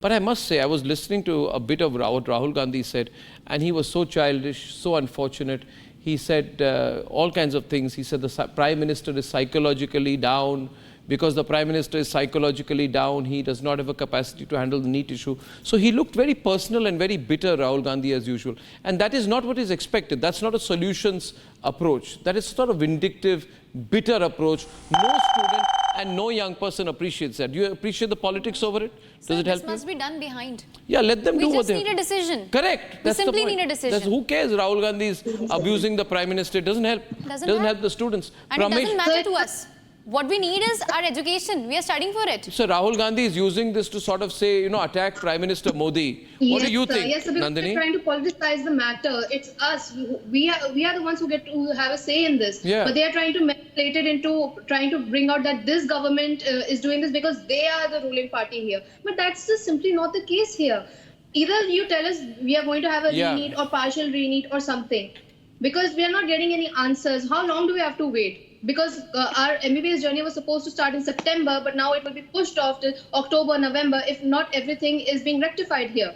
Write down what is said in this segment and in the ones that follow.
But I must say, I was listening to a bit of what Rahul Gandhi said, and he was so childish, so unfortunate. He said all kinds of things. He said the Prime Minister is psychologically down. Because the Prime Minister is psychologically down, he does not have a capacity to handle the NEET issue. So he looked very personal and very bitter, Rahul Gandhi, as usual. And that is not what is expected. That's not a solutions approach. That is sort of vindictive, bitter approach. No student and no young person appreciates that. Do you appreciate the politics over it? Does it help you? This must be done behind. Yeah, let them do what they... We just need a decision. Correct. We simply need a decision. Who cares? Rahul Gandhi is abusing the Prime Minister. It doesn't help. Doesn't help the students. And it doesn't matter to us. What we need is our education. We are studying for it. So Rahul Gandhi is using this to sort of say, attack Prime Minister Modi. What do you think, yes, sir, because Nandini? they're trying to politicize the matter. It's us. We are the ones who get to have a say in this. Yeah. But they are trying to manipulate it into trying to bring out that this government is doing this because they are the ruling party here. But that's just simply not the case here. Either you tell us we are going to have a re-NEET or partial re-NEET or something. Because we are not getting any answers. How long do we have to wait? Because our MBBS journey was supposed to start in September, but now it will be pushed off to October, November, if not everything is being rectified here.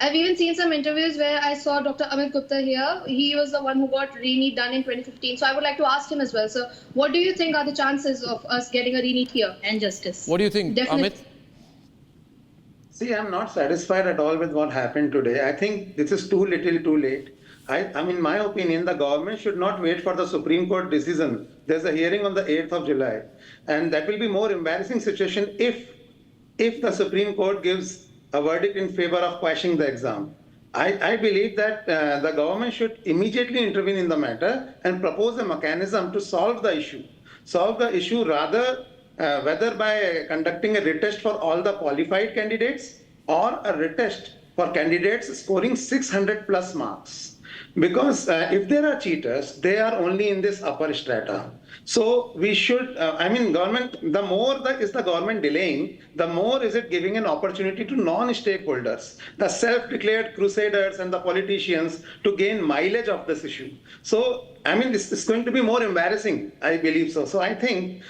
I've even seen some interviews where I saw Dr. Amit Gupta here. He was the one who got re-NEET done in 2015. So I would like to ask him as well. So what do you think are the chances of us getting a re-NEET here and justice? What do you think, Amit? See, I'm not satisfied at all with what happened today. I think this is too little, too late. I mean, in my opinion, the government should not wait for the Supreme Court decision. There's a hearing on the 8th of July. And that will be more embarrassing situation if the Supreme Court gives a verdict in favor of quashing the exam. I believe that the government should immediately intervene in the matter and propose a mechanism to solve the issue. Solve the issue rather whether by conducting a retest for all the qualified candidates or a retest for candidates scoring 600 plus marks. Because if there are cheaters, they are only in this upper strata. So we should, government, the more is the government delaying, the more is it giving an opportunity to non-stakeholders, the self-declared crusaders and the politicians to gain mileage of this issue. So, this is going to be more embarrassing, I believe so. So I think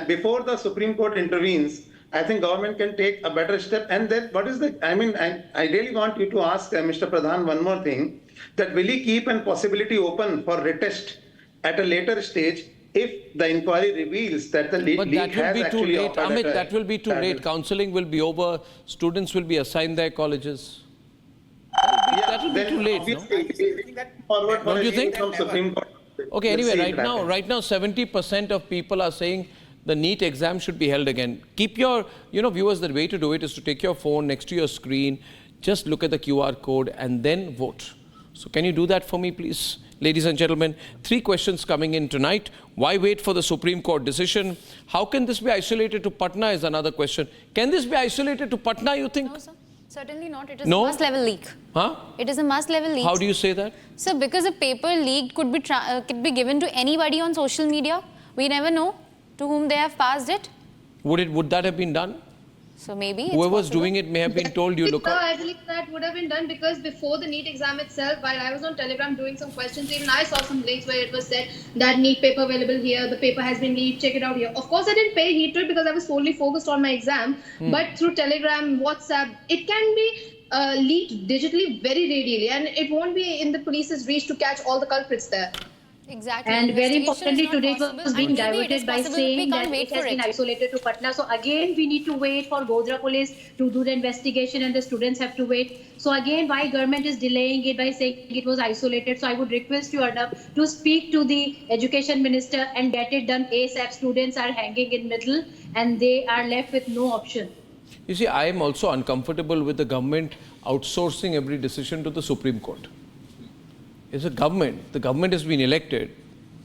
before the Supreme Court intervenes, I think government can take a better step. And then what is the, I really want you to ask Mr. Pradhan one more thing, that will he keep a possibility open for retest at a later stage if the inquiry reveals that the leak has actually occurred? Amit, that will be too late. Counselling will be over. Students will be assigned their colleges. That will be too late, no? Don't you think? Okay, anyway, right now 70% of people are saying the NEET exam should be held again. Keep your, viewers, the way to do it is to take your phone next to your screen, just look at the QR code and then vote. So can you do that for me, please? Ladies and gentlemen, 3 questions coming in tonight. Why wait for the Supreme Court decision? How can this be isolated to Patna is another question. Can this be isolated to Patna, you think? No, sir. Certainly not. It is a must-level leak. Huh? It is a must-level leak. How do you say that? Sir, because a paper leaked could be given to anybody on social media. We never know to whom they have passed it. Would that have been done? So maybe whoever's doing it may have been told you look up. I believe that would have been done because before the NEET exam itself, while I was on Telegram doing some questions, even I saw some links where it was said that NEET paper available here, the paper has been leaked, check it out here. Of course, I didn't pay heed to it because I was solely focused on my exam. But through Telegram, WhatsApp, it can be leaked digitally very readily, and it won't be in the police's reach to catch all the culprits there. Exactly. And very importantly, today it was being diverted by saying that it has been isolated to Patna. So again, we need to wait for Godhra police to do the investigation and the students have to wait. So again, why government is delaying it by saying it was isolated? So I would request you, Arnab, to speak to the Education Minister and get it done ASAP. Students are hanging in middle and they are left with no option. You see, I am also uncomfortable with the government outsourcing every decision to the Supreme Court. It's a government. The government has been elected.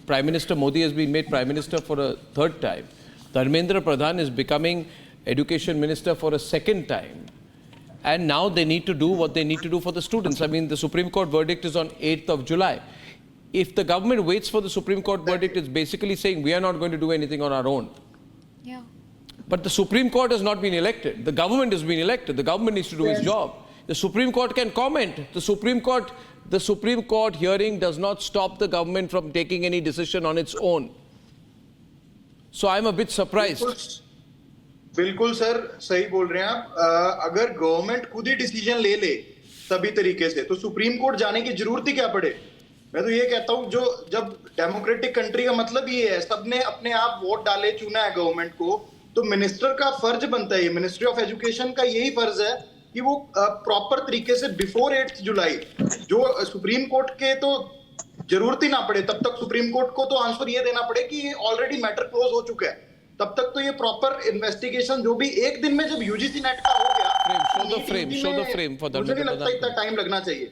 Prime Minister Modi has been made Prime Minister for a 3rd time. Dharmendra Pradhan is becoming Education Minister for a 2nd time. And now they need to do what they need to do for the students. The Supreme Court verdict is on 8th of July. If the government waits for the Supreme Court verdict, it's basically saying we are not going to do anything on our own. Yeah. But the Supreme Court has not been elected. The government has been elected. The government needs to do its job. The Supreme Court can comment. The Supreme Court hearing does not stop the government from taking any decision on its own. So I'm a bit surprised. बिल्कुल sir, सही बोल रहे हैं आप। अगर government खुद ही decision ले ले सभी तरीके से, तो सुप्रीम कोर्ट जाने की जरूरत ही क्या पड़े। मैं तो ये कहता हूँ, जो जब डेमोक्रेटिक कंट्री का मतलब ये है, सबने अपने आप वोट डाले, चुना है गवर्नमेंट को, तो मिनिस्टर का फर्ज बनता है, मिनिस्ट्री ऑफ एजुकेशन का यही फर्ज है कि वो प्रॉपर तरीके से बिफोर 8 जुलाई, जो सुप्रीम कोर्ट के तो जरूरत ही ना पड़े, तब तक सुप्रीम कोर्ट को तो आंसर ये देना पड़े कि ऑलरेडी मैटर क्लोज हो चुका है, तब तक तो ये प्रॉपर इन्वेस्टिगेशन जो भी एक दिन में, जब यूजीसी नेट का हो गया, Show the frame for मुझे नहीं लगता Dharmendra इतना टाइम लगना चाहिए।